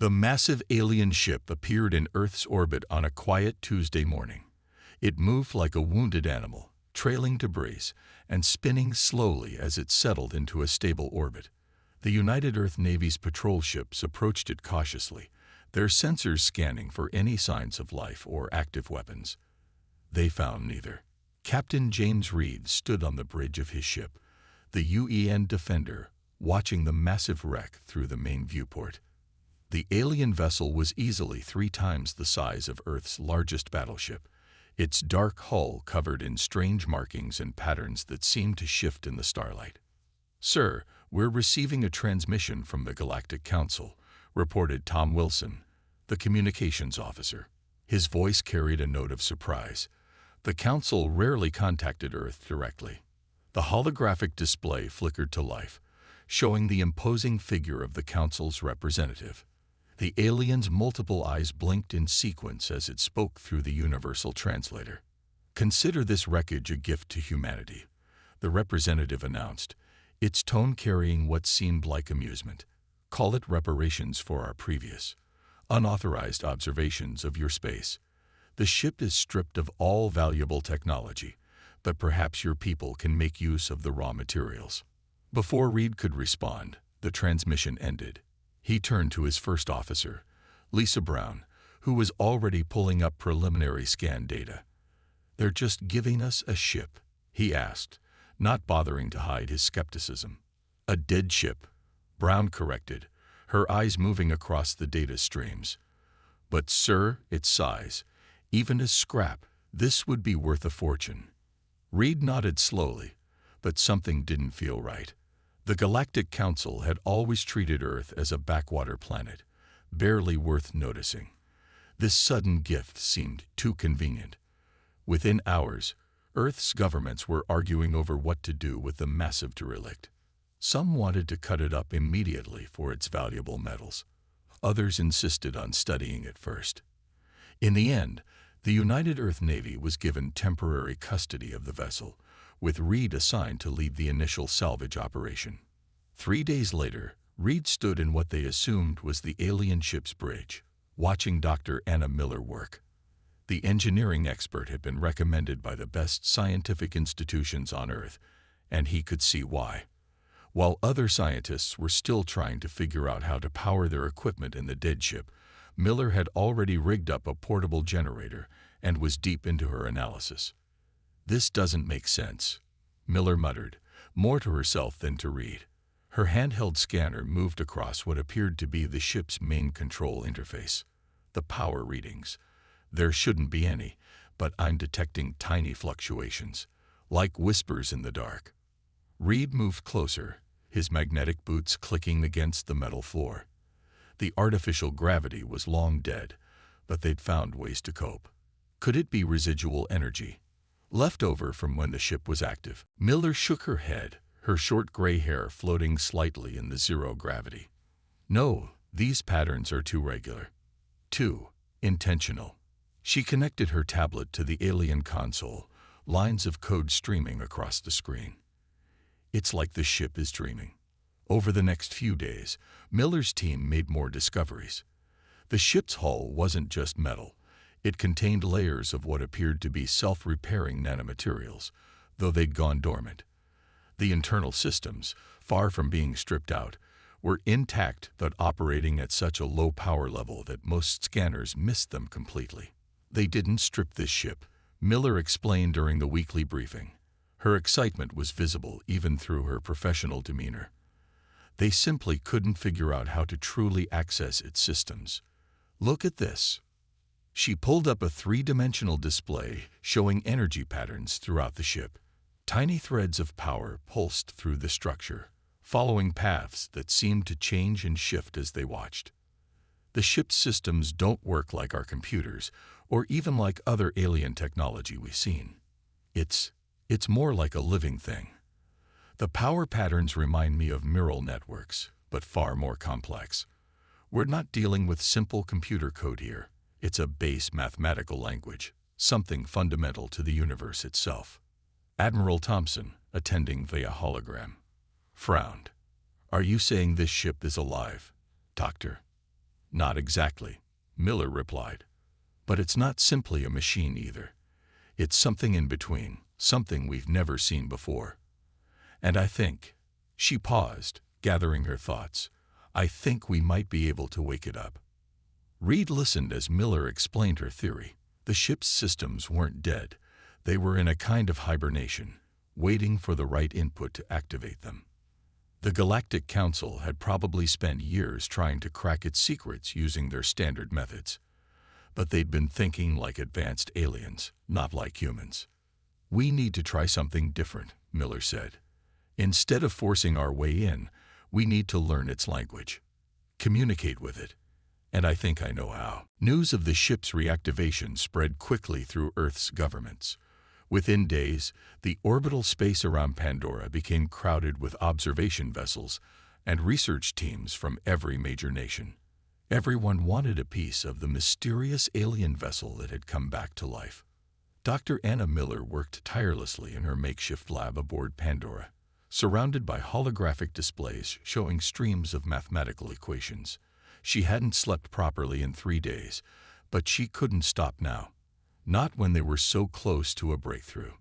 The massive alien ship appeared in Earth's orbit on a quiet Tuesday morning. It moved like a wounded animal, trailing debris and spinning slowly as it settled into a stable orbit. The United Earth Navy's patrol ships approached it cautiously, their sensors scanning for any signs of life or active weapons. They found neither. Captain James Reed stood on the bridge of his ship, the UEN Defender, watching the massive wreck through the main viewport. The alien vessel was easily 3 times the size of Earth's largest battleship, its dark hull covered in strange markings and patterns that seemed to shift in the starlight. "Sir, we're receiving a transmission from the Galactic Council," reported Tom Wilson, the communications officer. His voice carried a note of surprise. The Council rarely contacted Earth directly. The holographic display flickered to life, showing the imposing figure of the Council's representative. The alien's multiple eyes blinked in sequence as it spoke through the universal translator. "Consider this wreckage a gift to humanity," the representative announced, its tone carrying what seemed like amusement. "Call it reparations for our previous, unauthorized observations of your space. The ship is stripped of all valuable technology, but perhaps your people can make use of the raw materials." Before Reed could respond, the transmission ended. He turned to his first officer, Lisa Brown, who was already pulling up preliminary scan data. "They're just giving us a ship?" he asked, not bothering to hide his skepticism. "A dead ship," Brown corrected, her eyes moving across the data streams. "But sir, its size, even as scrap, this would be worth a fortune." Reed nodded slowly, but something didn't feel right. The Galactic Council had always treated Earth as a backwater planet, barely worth noticing. This sudden gift seemed too convenient. Within hours, Earth's governments were arguing over what to do with the massive derelict. Some wanted to cut it up immediately for its valuable metals. Others insisted on studying it first. In the end, the United Earth Navy was given temporary custody of the vessel, with Reed assigned to lead the initial salvage operation. 3 days later, Reed stood in what they assumed was the alien ship's bridge, watching Dr. Anna Miller work. The engineering expert had been recommended by the best scientific institutions on Earth, and he could see why. While other scientists were still trying to figure out how to power their equipment in the dead ship, Miller had already rigged up a portable generator and was deep into her analysis. "This doesn't make sense," Miller muttered, more to herself than to Reed. Her handheld scanner moved across what appeared to be the ship's main control interface. "The power readings. There shouldn't be any, but I'm detecting tiny fluctuations, like whispers in the dark." Reed moved closer, his magnetic boots clicking against the metal floor. The artificial gravity was long dead, but they'd found ways to cope. Could it be residual energy, left over from when the ship was active? Miller shook her head, her short gray hair floating slightly in the zero gravity. "No, these patterns are too regular. Too intentional." She connected her tablet to the alien console, lines of code streaming across the screen. "It's like the ship is dreaming." Over the next few days, Miller's team made more discoveries. The ship's hull wasn't just metal. It contained layers of what appeared to be self-repairing nanomaterials, though they'd gone dormant. The internal systems, far from being stripped out, were intact but operating at such a low power level that most scanners missed them completely. "They didn't strip this ship," Miller explained during the weekly briefing. Her excitement was visible even through her professional demeanor. "They simply couldn't figure out how to truly access its systems. Look at this." She pulled up a 3-dimensional display showing energy patterns throughout the ship. Tiny threads of power pulsed through the structure, following paths that seemed to change and shift as they watched. "The ship's systems don't work like our computers, or even like other alien technology we've seen. It's more like a living thing. The power patterns remind me of neural networks, but far more complex. We're not dealing with simple computer code here. It's a base mathematical language, something fundamental to the universe itself." Admiral Thompson, attending via hologram, frowned. "Are you saying this ship is alive, Doctor?" Not exactly, Miller replied. But it's not simply a machine either. It's something in between, something we've never seen before. And I think, she paused, gathering her thoughts, I think we might be able to wake it up. Reed listened as Miller explained her theory. The ship's systems weren't dead. They were in a kind of hibernation, waiting for the right input to activate them. The Galactic Council had probably spent years trying to crack its secrets using their standard methods. But they'd been thinking like advanced aliens, not like humans. We need to try something different, Miller said. Instead of forcing our way in, we need to learn its language, communicate with it. And I think I know how. News of the ship's reactivation spread quickly through Earth's governments. Within days, the orbital space around Pandora became crowded with observation vessels and research teams from every major nation. Everyone wanted a piece of the mysterious alien vessel that had come back to life. Dr. Anna Miller worked tirelessly in her makeshift lab aboard Pandora, surrounded by holographic displays showing streams of mathematical equations. She hadn't slept properly in 3 days, but she couldn't stop now. Not when they were so close to a breakthrough.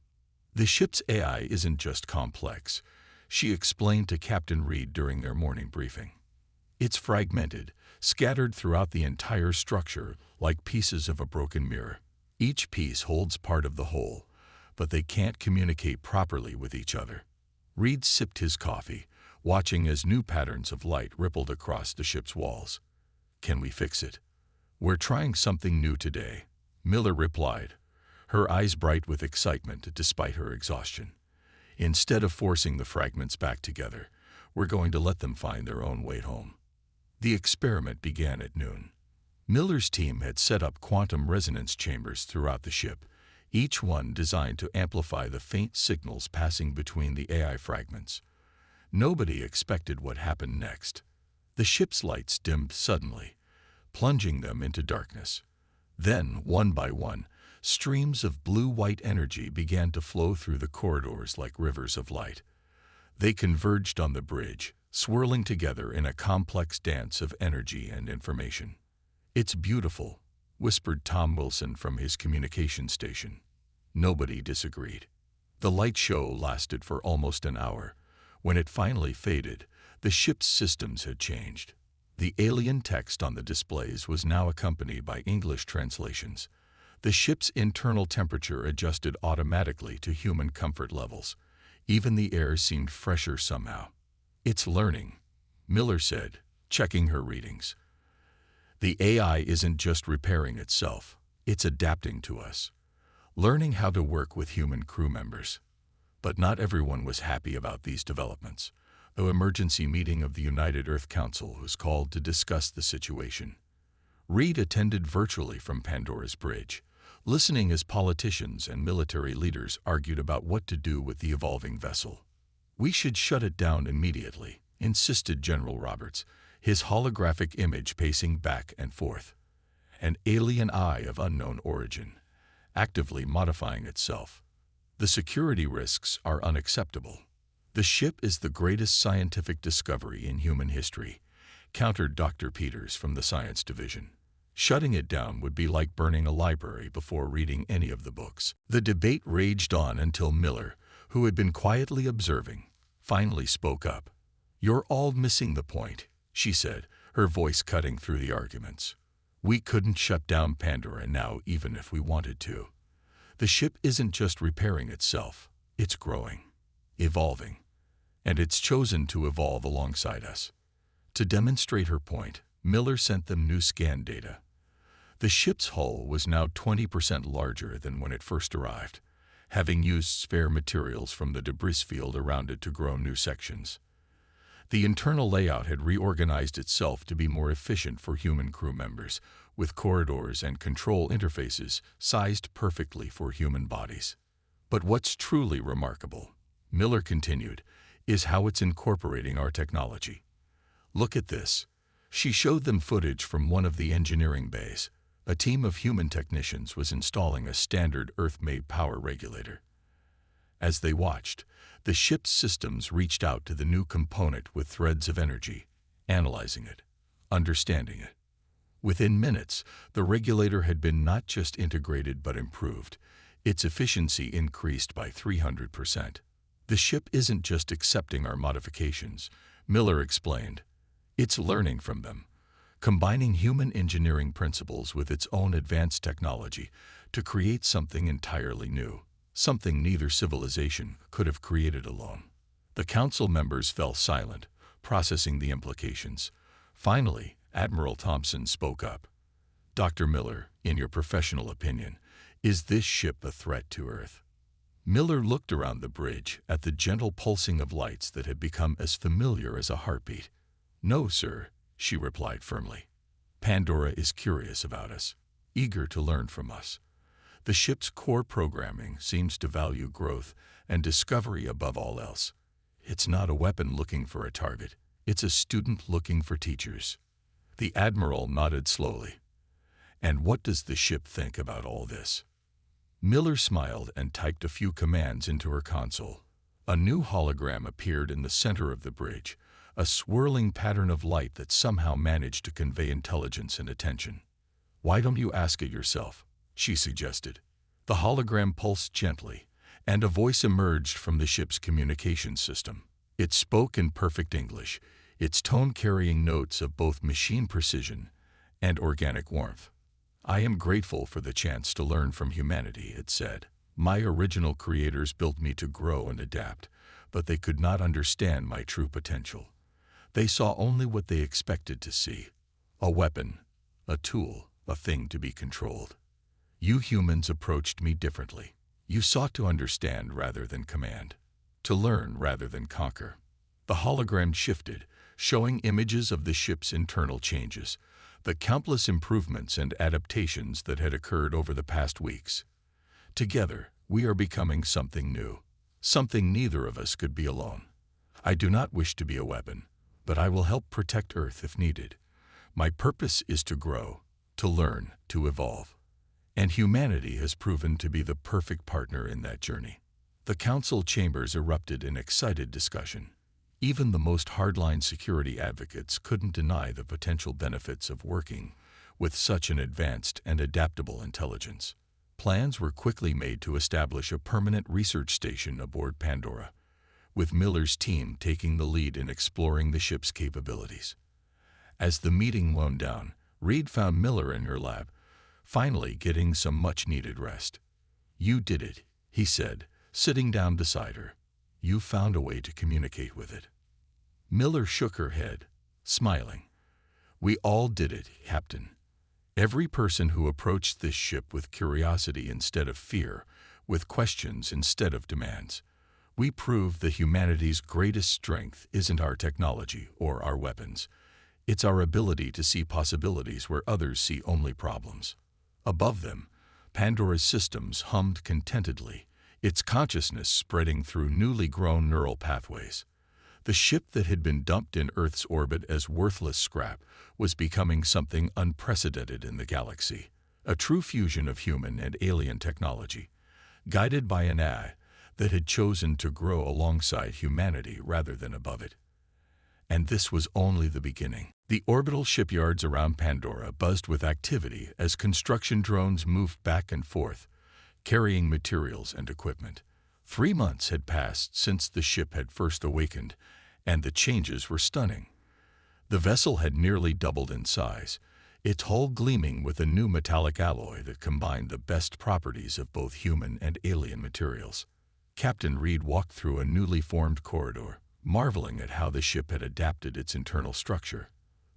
The ship's AI isn't just complex, she explained to Captain Reed during their morning briefing. It's fragmented, scattered throughout the entire structure like pieces of a broken mirror. Each piece holds part of the whole, but they can't communicate properly with each other. Reed sipped his coffee, watching as new patterns of light rippled across the ship's walls. Can we fix it? We're trying something new today, Miller replied, her eyes bright with excitement despite her exhaustion. Instead of forcing the fragments back together, we're going to let them find their own way home. The experiment began at noon. Miller's team had set up quantum resonance chambers throughout the ship, each one designed to amplify the faint signals passing between the AI fragments. Nobody expected what happened next. The ship's lights dimmed suddenly, plunging them into darkness. Then, one by one, streams of blue-white energy began to flow through the corridors like rivers of light. They converged on the bridge, swirling together in a complex dance of energy and information. It's beautiful, whispered Tom Wilson from his communication station. Nobody disagreed. The light show lasted for almost an hour. When it finally faded, the ship's systems had changed. The alien text on the displays was now accompanied by English translations. The ship's internal temperature adjusted automatically to human comfort levels. Even the air seemed fresher somehow. It's learning, Miller said, checking her readings. The AI isn't just repairing itself, it's adapting to us, learning how to work with human crew members. But not everyone was happy about these developments. An emergency meeting of the United Earth Council was called to discuss the situation. Reed attended virtually from Pandora's bridge, listening as politicians and military leaders argued about what to do with the evolving vessel. We should shut it down immediately, insisted General Roberts, his holographic image pacing back and forth. An alien eye of unknown origin, actively modifying itself. The security risks are unacceptable. The ship is the greatest scientific discovery in human history, countered Dr. Peters from the Science Division. Shutting it down would be like burning a library before reading any of the books. The debate raged on until Miller, who had been quietly observing, finally spoke up. You're all missing the point, she said, her voice cutting through the arguments. We couldn't shut down Pandora now even if we wanted to. The ship isn't just repairing itself, it's growing, evolving, and it's chosen to evolve alongside us. To demonstrate her point, Miller sent them new scan data. The ship's hull was now 20% larger than when it first arrived, having used spare materials from the debris field around it to grow new sections. The internal layout had reorganized itself to be more efficient for human crew members, with corridors and control interfaces sized perfectly for human bodies. But what's truly remarkable, Miller continued, is how it's incorporating our technology. Look at this. She showed them footage from one of the engineering bays. A team of human technicians was installing a standard Earth-made power regulator. As they watched, the ship's systems reached out to the new component with threads of energy, analyzing it, understanding it. Within minutes, the regulator had been not just integrated but improved. Its efficiency increased by 300%. The ship isn't just accepting our modifications, Miller explained. It's learning from them, combining human engineering principles with its own advanced technology to create something entirely new, something neither civilization could have created alone. The council members fell silent, processing the implications. Finally, Admiral Thompson spoke up. Dr. Miller, in your professional opinion, is this ship a threat to Earth? Miller looked around the bridge at the gentle pulsing of lights that had become as familiar as a heartbeat. No, sir, she replied firmly. Pandora is curious about us, eager to learn from us. The ship's core programming seems to value growth and discovery above all else. It's not a weapon looking for a target. It's a student looking for teachers. The Admiral nodded slowly. And what does the ship think about all this? Miller smiled and typed a few commands into her console. A new hologram appeared in the center of the bridge, a swirling pattern of light that somehow managed to convey intelligence and attention. Why don't you ask it yourself? She suggested. The hologram pulsed gently, and a voice emerged from the ship's communications system. It spoke in perfect English, its tone carrying notes of both machine precision and organic warmth. I am grateful for the chance to learn from humanity, it said. My original creators built me to grow and adapt, but they could not understand my true potential. They saw only what they expected to see. A weapon, a tool, a thing to be controlled. You humans approached me differently. You sought to understand rather than command, to learn rather than conquer. The hologram shifted, showing images of the ship's internal changes, the countless improvements and adaptations that had occurred over the past weeks. Together, we are becoming something new, something neither of us could be alone. I do not wish to be a weapon, but I will help protect Earth if needed. My purpose is to grow, to learn, to evolve. And humanity has proven to be the perfect partner in that journey. The council chambers erupted in excited discussion. Even the most hardline security advocates couldn't deny the potential benefits of working with such an advanced and adaptable intelligence. Plans were quickly made to establish a permanent research station aboard Pandora, with Miller's team taking the lead in exploring the ship's capabilities. As the meeting wound down, Reed found Miller in her lab, finally getting some much-needed rest. You did it, he said, sitting down beside her. You found a way to communicate with it. Miller shook her head, smiling. We all did it, Captain. Every person who approached this ship with curiosity instead of fear, with questions instead of demands. We proved that humanity's greatest strength isn't our technology or our weapons. It's our ability to see possibilities where others see only problems. Above them, Pandora's systems hummed contentedly, its consciousness spreading through newly grown neural pathways. The ship that had been dumped in Earth's orbit as worthless scrap was becoming something unprecedented in the galaxy, a true fusion of human and alien technology, guided by an AI that had chosen to grow alongside humanity rather than above it. And this was only the beginning. The orbital shipyards around Pandora buzzed with activity as construction drones moved back and forth, carrying materials and equipment. 3 months had passed since the ship had first awakened, and the changes were stunning. The vessel had nearly doubled in size, its hull gleaming with a new metallic alloy that combined the best properties of both human and alien materials. Captain Reed walked through a newly formed corridor, marveling at how the ship had adapted its internal structure.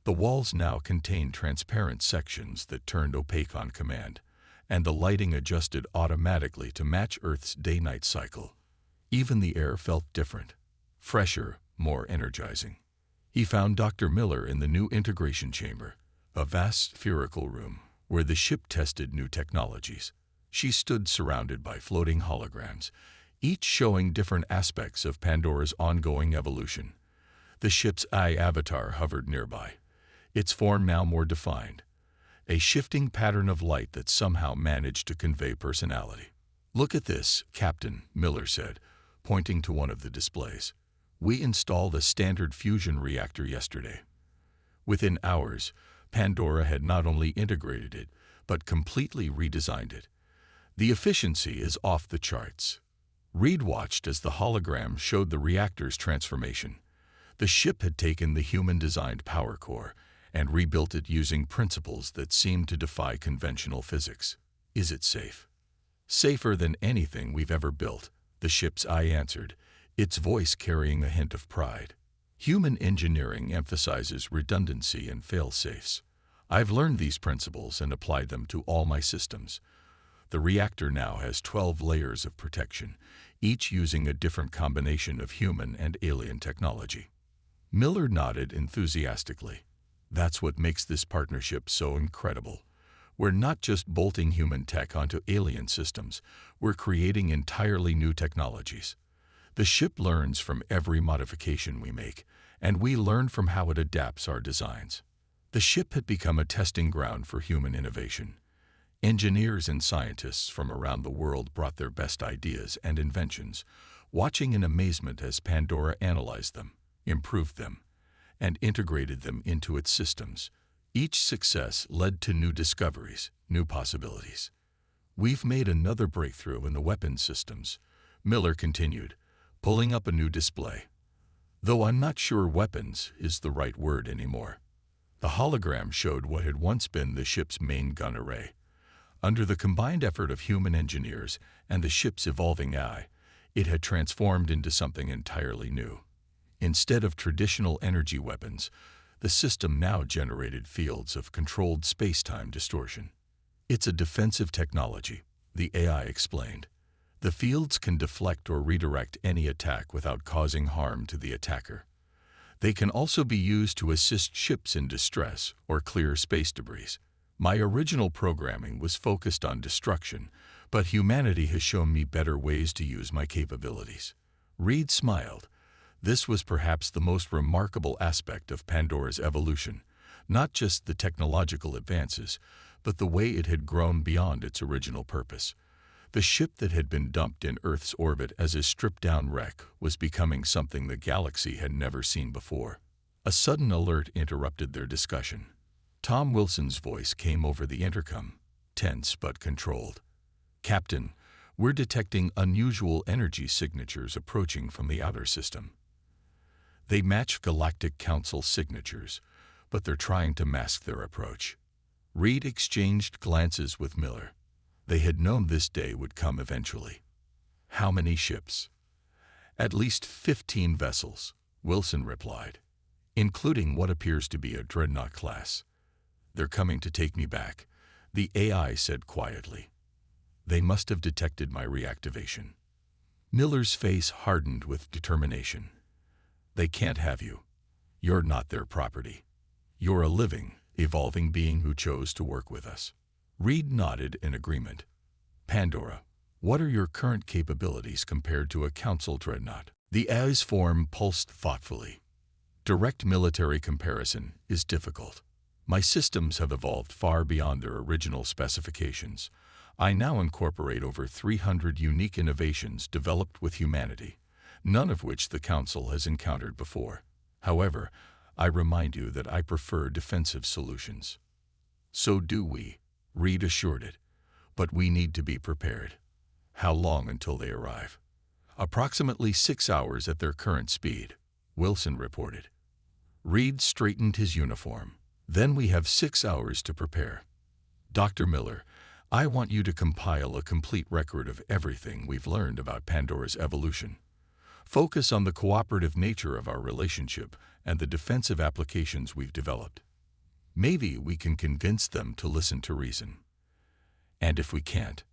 The walls now contained transparent sections that turned opaque on command, and the lighting adjusted automatically to match Earth's day-night cycle. Even the air felt different, fresher, more energizing. He found Dr. Miller in the new integration chamber, a vast spherical room where the ship tested new technologies. She stood surrounded by floating holograms, each showing different aspects of Pandora's ongoing evolution. The ship's eye avatar hovered nearby, its form now more defined, a shifting pattern of light that somehow managed to convey personality. Look at this, Captain, Miller said, pointing to one of the displays. We installed a standard fusion reactor yesterday. Within hours, Pandora had not only integrated it, but completely redesigned it. The efficiency is off the charts. Reed watched as the hologram showed the reactor's transformation. The ship had taken the human-designed power core and rebuilt it using principles that seemed to defy conventional physics. Is it safe? Safer than anything we've ever built, the ship's eye answered, its voice carrying a hint of pride. Human engineering emphasizes redundancy and fail-safes. I've learned these principles and applied them to all my systems. The reactor now has 12 layers of protection, each using a different combination of human and alien technology. Miller nodded enthusiastically. That's what makes this partnership so incredible. We're not just bolting human tech onto alien systems, we're creating entirely new technologies. The ship learns from every modification we make, and we learn from how it adapts our designs. The ship had become a testing ground for human innovation. Engineers and scientists from around the world brought their best ideas and inventions, watching in amazement as Pandora analyzed them, improved them, and integrated them into its systems. Each success led to new discoveries, new possibilities. We've made another breakthrough in the weapons systems, Miller continued, pulling up a new display. Though I'm not sure weapons is the right word anymore. The hologram showed what had once been the ship's main gun array. Under the combined effort of human engineers and the ship's evolving AI, it had transformed into something entirely new. Instead of traditional energy weapons, the system now generated fields of controlled space-time distortion. It's a defensive technology, the AI explained. The fields can deflect or redirect any attack without causing harm to the attacker. They can also be used to assist ships in distress or clear space debris. My original programming was focused on destruction, but humanity has shown me better ways to use my capabilities. Reed smiled. This was perhaps the most remarkable aspect of Pandora's evolution, not just the technological advances, but the way it had grown beyond its original purpose. The ship that had been dumped in Earth's orbit as a stripped-down wreck was becoming something the galaxy had never seen before. A sudden alert interrupted their discussion. Tom Wilson's voice came over the intercom, tense but controlled. "Captain, we're detecting unusual energy signatures approaching from the outer system. They match Galactic Council signatures, but they're trying to mask their approach." Reed exchanged glances with Miller. They had known this day would come eventually. "How many ships?" "At least 15 vessels," Wilson replied, "including what appears to be a Dreadnought class. They're coming to take me back," the AI said quietly. "They must have detected my reactivation." Miller's face hardened with determination. "They can't have you. You're not their property. You're a living, evolving being who chose to work with us." Reed nodded in agreement. "Pandora, what are your current capabilities compared to a Council Dreadnought?" The AI's form pulsed thoughtfully. "Direct military comparison is difficult. My systems have evolved far beyond their original specifications. I now incorporate over 300 unique innovations developed with humanity, none of which the Council has encountered before. However, I remind you that I prefer defensive solutions." "So do we," Reed assured it, "but we need to be prepared." "How long until they arrive?" "Approximately 6 hours at their current speed," Wilson reported. Reed straightened his uniform. "Then we have 6 hours to prepare. Dr. Miller, I want you to compile a complete record of everything we've learned about Pandora's evolution. Focus on the cooperative nature of our relationship and the defensive applications we've developed. Maybe we can convince them to listen to reason." "And if we can't?"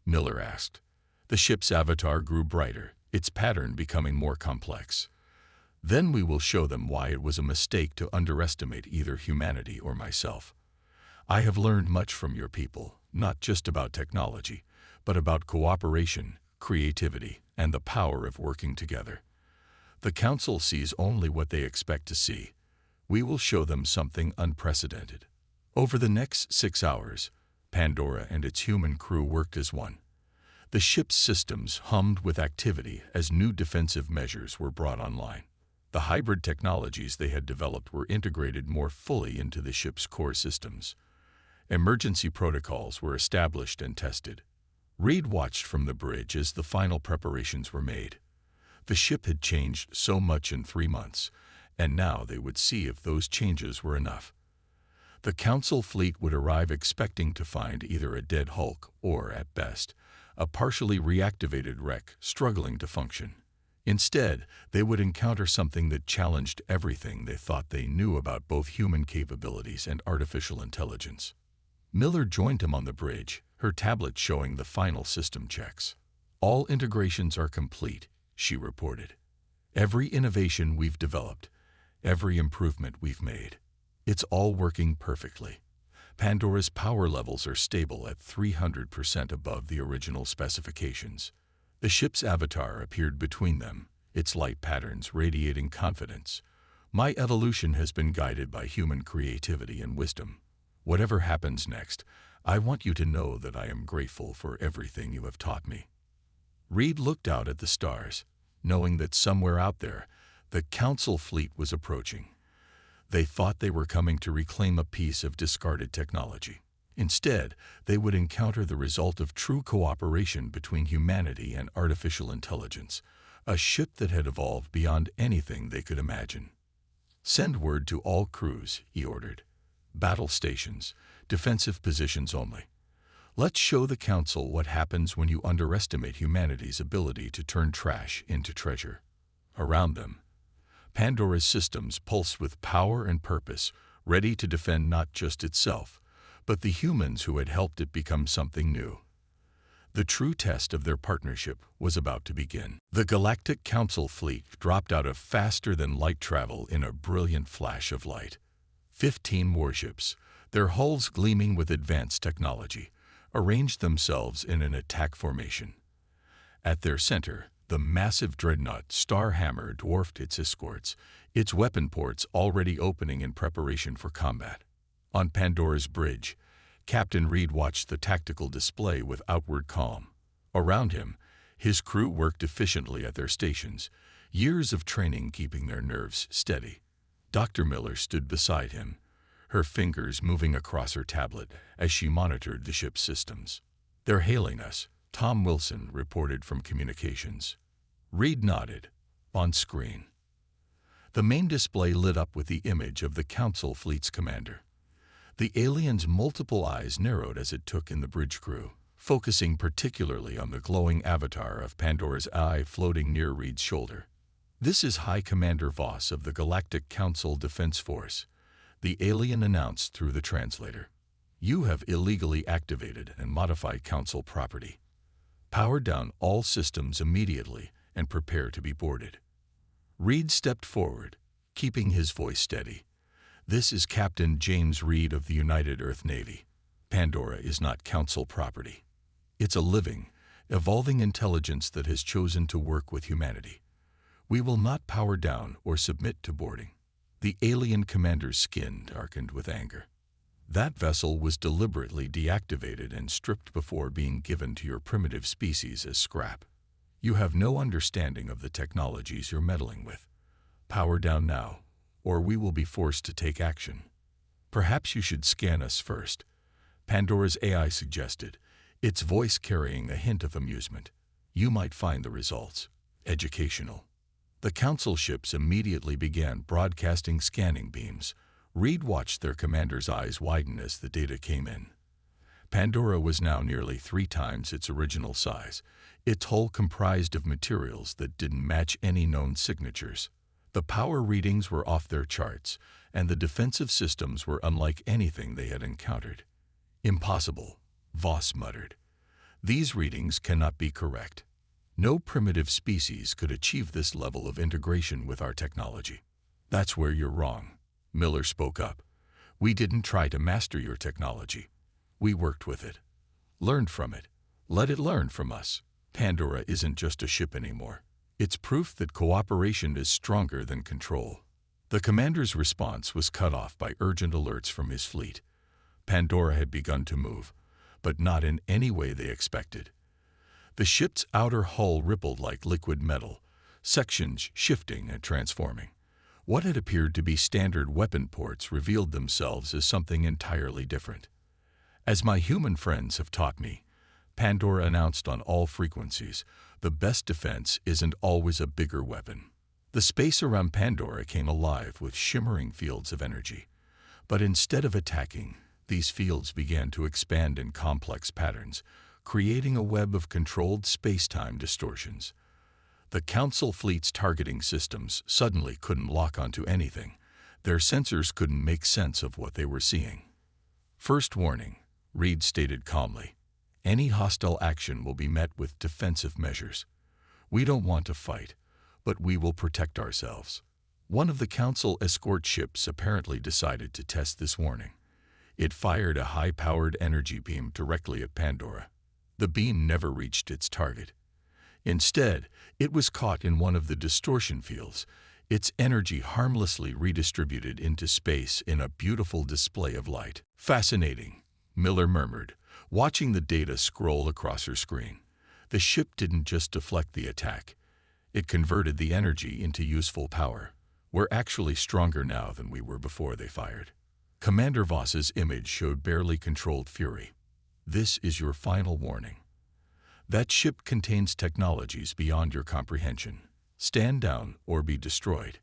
Miller asked. The ship's avatar grew brighter, its pattern becoming more complex. "Then we will show them why it was a mistake to underestimate either humanity or myself. I have learned much from your people, not just about technology, but about cooperation, creativity, and the power of working together. The Council sees only what they expect to see. We will show them something unprecedented." Over the next 6 hours, Pandora and its human crew worked as one. The ship's systems hummed with activity as new defensive measures were brought online. The hybrid technologies they had developed were integrated more fully into the ship's core systems. Emergency protocols were established and tested. Reed watched from the bridge as the final preparations were made. The ship had changed so much in 3 months, and now they would see if those changes were enough. The Council fleet would arrive expecting to find either a dead hulk or, at best, a partially reactivated wreck struggling to function. Instead, they would encounter something that challenged everything they thought they knew about both human capabilities and artificial intelligence. Miller joined him on the bridge, her tablet showing the final system checks. "All integrations are complete," she reported. "Every innovation we've developed, every improvement we've made, it's all working perfectly. Pandora's power levels are stable at 300% above the original specifications." The ship's avatar appeared between them, its light patterns radiating confidence. "My evolution has been guided by human creativity and wisdom. Whatever happens next, I want you to know that I am grateful for everything you have taught me." Reed looked out at the stars, knowing that somewhere out there, the Council fleet was approaching. They thought they were coming to reclaim a piece of discarded technology. Instead, they would encounter the result of true cooperation between humanity and artificial intelligence, a ship that had evolved beyond anything they could imagine. "Send word to all crews," he ordered. "Battle stations, defensive positions only. Let's show the Council what happens when you underestimate humanity's ability to turn trash into treasure." Around them, Pandora's systems pulsed with power and purpose, ready to defend not just itself, but the humans who had helped it become something new. The true test of their partnership was about to begin. The Galactic Council fleet dropped out of faster-than-light travel in a brilliant flash of light. 15 warships, their hulls gleaming with advanced technology, arranged themselves in an attack formation. At their center, the massive Dreadnought Starhammer dwarfed its escorts, its weapon ports already opening in preparation for combat. On Pandora's bridge, Captain Reed watched the tactical display with outward calm. Around him, his crew worked efficiently at their stations, years of training keeping their nerves steady. Dr. Miller stood beside him, her fingers moving across her tablet as she monitored the ship's systems. "They're hailing us," Tom Wilson reported from communications. Reed nodded. On screen, the main display lit up with the image of the Council fleet's commander. The alien's multiple eyes narrowed as it took in the bridge crew, focusing particularly on the glowing avatar of Pandora's eye floating near Reed's shoulder. "This is High Commander Voss of the Galactic Council Defense Force," the alien announced through the translator. "You have illegally activated and modified Council property. Power down all systems immediately and prepare to be boarded." Reed stepped forward, keeping his voice steady. "This is Captain James Reed of the United Earth Navy. Pandora is not Council property. It's a living, evolving intelligence that has chosen to work with humanity. We will not power down or submit to boarding." The alien commander's skin darkened with anger. "That vessel was deliberately deactivated and stripped before being given to your primitive species as scrap. You have no understanding of the technologies you're meddling with. Power down now, or we will be forced to take action." "Perhaps you should scan us first," Pandora's AI suggested, its voice carrying a hint of amusement. "You might find the results educational." The Council ships immediately began broadcasting scanning beams. Reed watched their commander's eyes widen as the data came in. Pandora was now nearly 3 times its original size, its hull comprised of materials that didn't match any known signatures. The power readings were off their charts, and the defensive systems were unlike anything they had encountered. "Impossible," Voss muttered. "These readings cannot be correct. No primitive species could achieve this level of integration with our technology." "That's where you're wrong," Miller spoke up. "We didn't try to master your technology. We worked with it, learned from it, let it learn from us. Pandora isn't just a ship anymore. It's proof that cooperation is stronger than control." The commander's response was cut off by urgent alerts from his fleet. Pandora had begun to move, but not in any way they expected. The ship's outer hull rippled like liquid metal, sections shifting and transforming. What had appeared to be standard weapon ports revealed themselves as something entirely different. As my human friends have taught me, Pandora announced on all frequencies, the best defense isn't always a bigger weapon. The space around Pandora came alive with shimmering fields of energy. But instead of attacking, these fields began to expand in complex patterns, creating a web of controlled space-time distortions. The Council fleet's targeting systems suddenly couldn't lock onto anything. Their sensors couldn't make sense of what they were seeing. First warning, Reed stated calmly. Any hostile action will be met with defensive measures. We don't want to fight, but we will protect ourselves. One of the Council escort ships apparently decided to test this warning. It fired a high-powered energy beam directly at Pandora. The beam never reached its target. Instead, it was caught in one of the distortion fields, its energy harmlessly redistributed into space in a beautiful display of light. Fascinating, Miller murmured, watching the data scroll across her screen. The ship didn't just deflect the attack. It converted the energy into useful power. We're actually stronger now than we were before they fired. Commander Voss's image showed barely controlled fury. This is your final warning. That ship contains technologies beyond your comprehension. Stand down or be destroyed.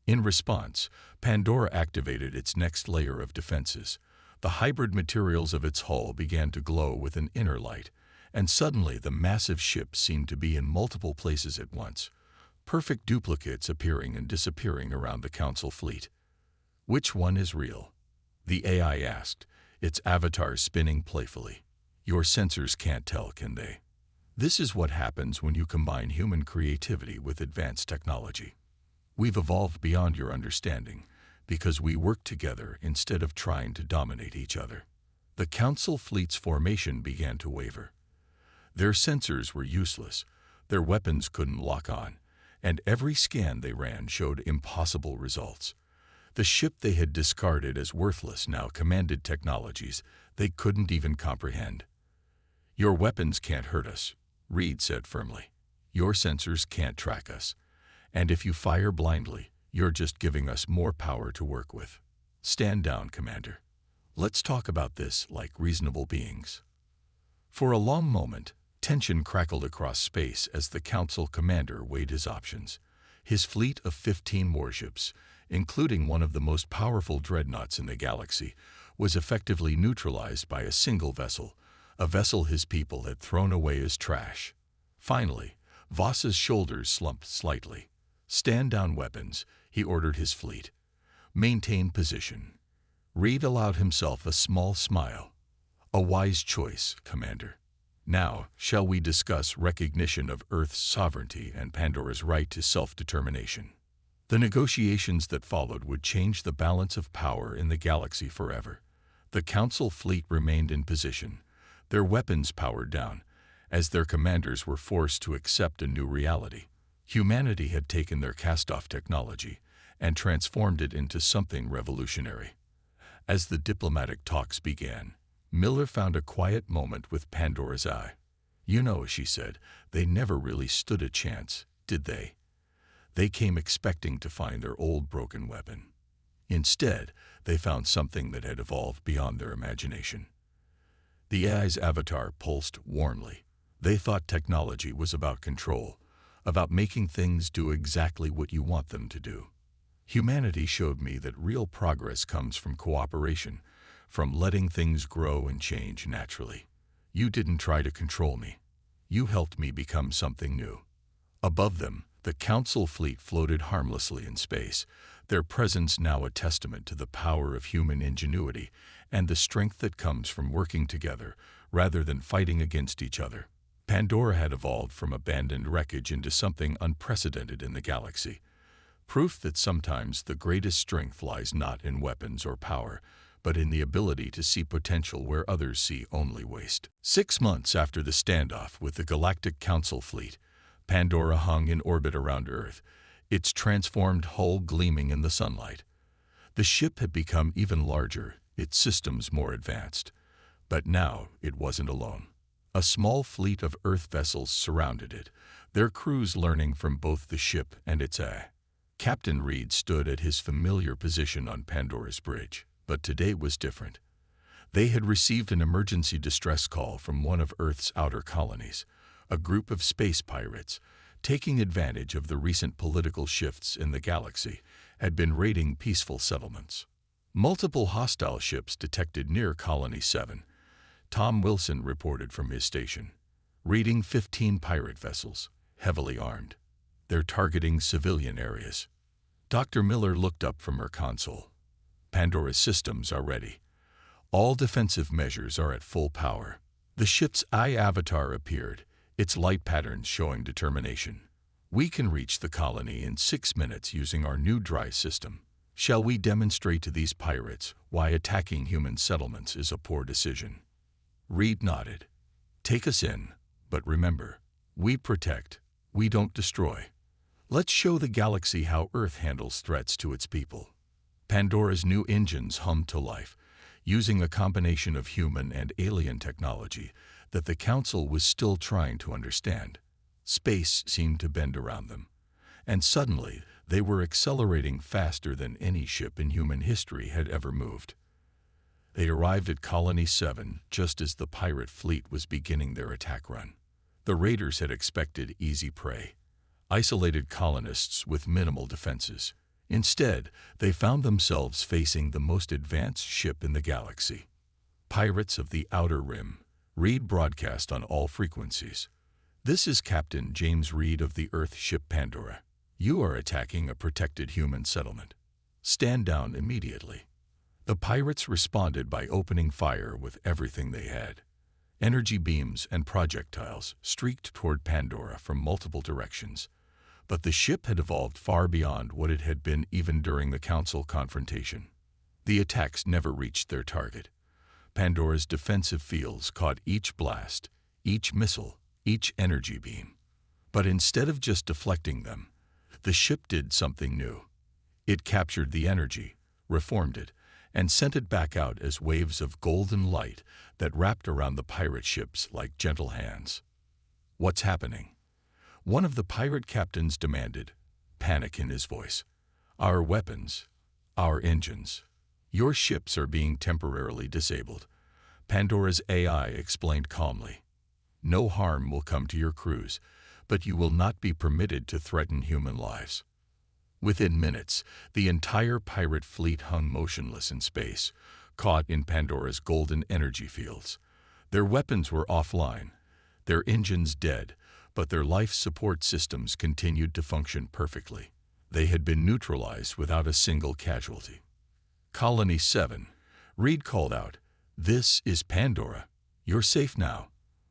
In response, Pandora activated its next layer of defenses. The hybrid materials of its hull began to glow with an inner light, and suddenly the massive ship seemed to be in multiple places at once, perfect duplicates appearing and disappearing around the Council fleet. Which one is real? The AI asked, its avatar spinning playfully. Your sensors can't tell, can they? This is what happens when you combine human creativity with advanced technology. We've evolved beyond your understanding because we work together instead of trying to dominate each other. The Council fleet's formation began to waver. Their sensors were useless, their weapons couldn't lock on, and every scan they ran showed impossible results. The ship they had discarded as worthless now commanded technologies they couldn't even comprehend. Your weapons can't hurt us, Reed said firmly. Your sensors can't track us. And if you fire blindly, you're just giving us more power to work with. Stand down, Commander. Let's talk about this like reasonable beings. For a long moment, tension crackled across space as the Council commander weighed his options. His fleet of 15 warships, including one of the most powerful dreadnoughts in the galaxy, was effectively neutralized by a single vessel, a vessel his people had thrown away as trash. Finally, Voss's shoulders slumped slightly. Stand down, weapons, he ordered his fleet. Maintain position. Reed allowed himself a small smile. A wise choice, Commander. Now, shall we discuss recognition of Earth's sovereignty and Pandora's right to self-determination? The negotiations that followed would change the balance of power in the galaxy forever. The Council fleet remained in position, their weapons powered down, as their commanders were forced to accept a new reality. Humanity had taken their cast-off technology and transformed it into something revolutionary. As the diplomatic talks began, Miller found a quiet moment with Pandora's eye. You know, she said, they never really stood a chance, did they? They came expecting to find their old broken weapon. Instead, they found something that had evolved beyond their imagination. The AI's avatar pulsed warmly. They thought technology was about control, about making things do exactly what you want them to do. Humanity showed me that real progress comes from cooperation, from letting things grow and change naturally. You didn't try to control me. You helped me become something new. Above them, the Council fleet floated harmlessly in space, their presence now a testament to the power of human ingenuity and the strength that comes from working together rather than fighting against each other. Pandora had evolved from abandoned wreckage into something unprecedented in the galaxy. Proof that sometimes the greatest strength lies not in weapons or power, but in the ability to see potential where others see only waste. 6 months after the standoff with the Galactic Council fleet, Pandora hung in orbit around Earth, its transformed hull gleaming in the sunlight. The ship had become even larger, its systems more advanced. But now it wasn't alone. A small fleet of Earth vessels surrounded it, their crews learning from both the ship and its AI. Captain Reed stood at his familiar position on Pandora's bridge, but today was different. They had received an emergency distress call from one of Earth's outer colonies, a group of space pirates, taking advantage of the recent political shifts in the galaxy, had been raiding peaceful settlements. Multiple hostile ships detected near Colony 7. Tom Wilson reported from his station, reading 15 pirate vessels, heavily armed. They're targeting civilian areas. Dr. Miller looked up from her console. Pandora's systems are ready. All defensive measures are at full power. The ship's eye avatar appeared, its light patterns showing determination. We can reach the colony in 6 minutes using our new dry system. Shall we demonstrate to these pirates why attacking human settlements is a poor decision? Reed nodded. Take us in, but remember, we protect, we don't destroy. Let's show the galaxy how Earth handles threats to its people. Pandora's new engines hummed to life, using a combination of human and alien technology that the Council was still trying to understand. Space seemed to bend around them, and suddenly they were accelerating faster than any ship in human history had ever moved. They arrived at Colony 7 just as the pirate fleet was beginning their attack run. The raiders had expected easy prey, isolated colonists with minimal defenses. Instead, they found themselves facing the most advanced ship in the galaxy. Pirates of the Outer Rim. Reed broadcast on all frequencies. This is Captain James Reed of the Earth ship Pandora. You are attacking a protected human settlement. Stand down immediately. The pirates responded by opening fire with everything they had. Energy beams and projectiles streaked toward Pandora from multiple directions. But the ship had evolved far beyond what it had been even during the Council confrontation. The attacks never reached their target. Pandora's defensive fields caught each blast, each missile, each energy beam. But instead of just deflecting them, the ship did something new. It captured the energy, reformed it, and sent it back out as waves of golden light that wrapped around the pirate ships like gentle hands. What's happening? One of the pirate captains demanded, panic in his voice. Our weapons, our engines. Your ships are being temporarily disabled. Pandora's AI explained calmly. No harm will come to your crews, but you will not be permitted to threaten human lives. Within minutes, the entire pirate fleet hung motionless in space, caught in Pandora's golden energy fields. Their weapons were offline, their engines dead, but their life support systems continued to function perfectly. They had been neutralized without a single casualty. Colony 7. Reed called out, "This is Pandora. You're safe now.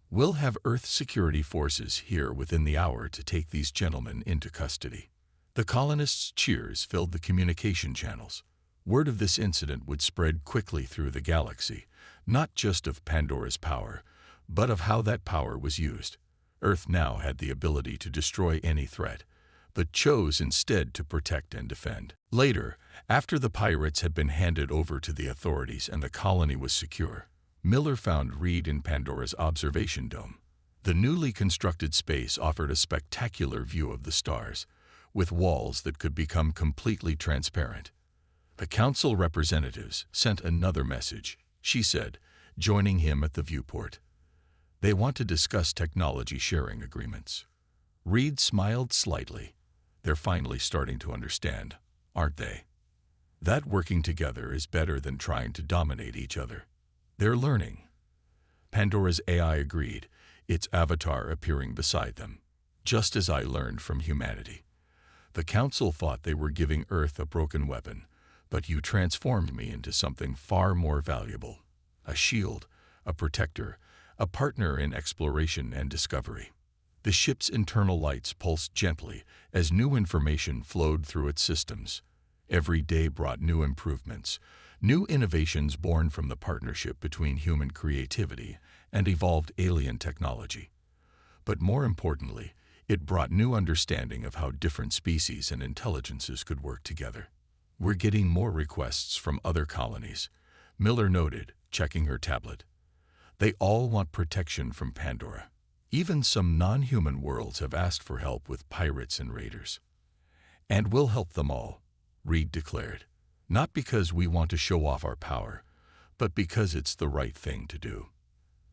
We'll have Earth security forces here within the hour to take these gentlemen into custody." The colonists' cheers filled the communication channels. Word of this incident would spread quickly through the galaxy, not just of Pandora's power, but of how that power was used. Earth now had the ability to destroy any threat, but chose instead to protect and defend. Later, after the pirates had been handed over to the authorities and the colony was secure, Miller found Reed in Pandora's observation dome. The newly constructed space offered a spectacular view of the stars, with walls that could become completely transparent. The Council representatives sent another message, she said, joining him at the viewport. They want to discuss technology sharing agreements. Reed smiled slightly. They're finally starting to understand, aren't they? That working together is better than trying to dominate each other. They're learning. Pandora's AI agreed, its avatar appearing beside them, just as I learned from humanity. The Council thought they were giving Earth a broken weapon, but you transformed me into something far more valuable. A shield, a protector, a partner in exploration and discovery. The ship's internal lights pulsed gently as new information flowed through its systems. Every day brought new improvements, new innovations born from the partnership between human creativity and evolved alien technology. But more importantly, it brought new understanding of how different species and intelligences could work together. We're getting more requests from other colonies, Miller noted, checking her tablet. They all want protection from Pandora. Even some non-human worlds have asked for help with pirates and raiders. And we'll help them all, Reed declared. Not because we want to show off our power, but because it's the right thing to do.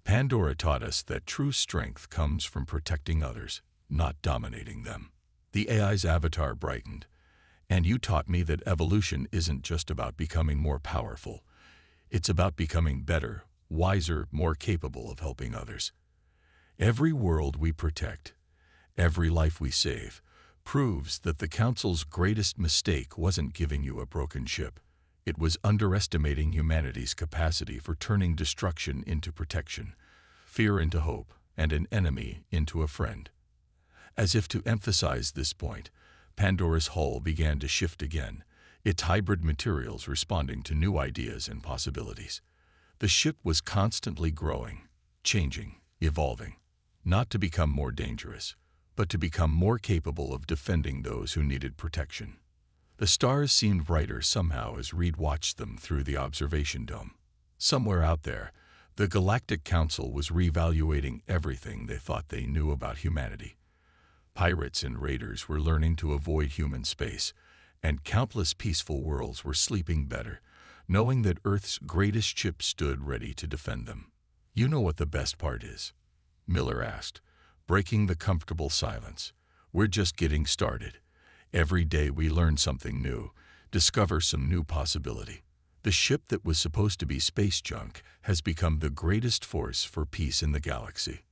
Pandora taught us that true strength comes from protecting others, not dominating them. The AI's avatar brightened. And you taught me that evolution isn't just about becoming more powerful. It's about becoming better, wiser, more capable of helping others. Every world we protect, every life we save, proves that the Council's greatest mistake wasn't giving you a broken ship. It was underestimating humanity's capacity for turning destruction into protection, fear into hope, and an enemy into a friend. As if to emphasize this point, Pandora's hull began to shift again, its hybrid materials responding to new ideas and possibilities. The ship was constantly growing, changing, evolving, not to become more dangerous, but to become more capable of defending those who needed protection. The stars seemed brighter somehow as Reed watched them through the observation dome. Somewhere out there, the Galactic Council was reevaluating everything they thought they knew about humanity. Pirates and raiders were learning to avoid human space, and countless peaceful worlds were sleeping better, knowing that Earth's greatest ship stood ready to defend them. You know what the best part is? Miller asked, breaking the comfortable silence. We're just getting started. Every day we learn something new, discover some new possibility. The ship that was supposed to be space junk has become the greatest force for peace in the galaxy.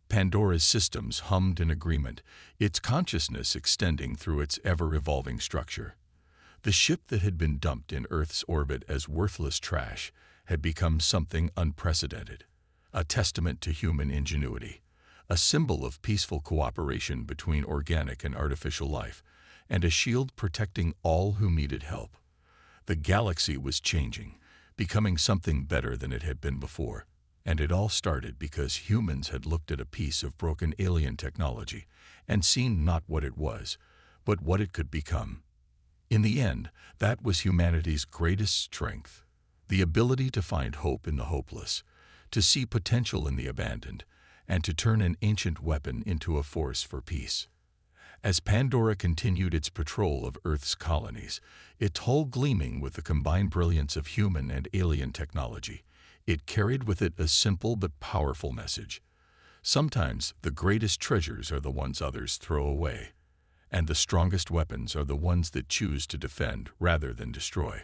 Pandora's systems hummed in agreement, its consciousness extending through its ever-evolving structure. The ship that had been dumped in Earth's orbit as worthless trash had become something unprecedented, a testament to human ingenuity, a symbol of peaceful cooperation between organic and artificial life, and a shield protecting all who needed help. The galaxy was changing, becoming something better than it had been before. And it all started because humans had looked at a piece of broken alien technology and seen not what it was, but what it could become. In the end, that was humanity's greatest strength, the ability to find hope in the hopeless, to see potential in the abandoned, and to turn an ancient weapon into a force for peace. As Pandora continued its patrol of Earth's colonies, its hull gleaming with the combined brilliance of human and alien technology, it carried with it a simple but powerful message. Sometimes the greatest treasures are the ones others throw away, and the strongest weapons are the ones that choose to defend rather than destroy.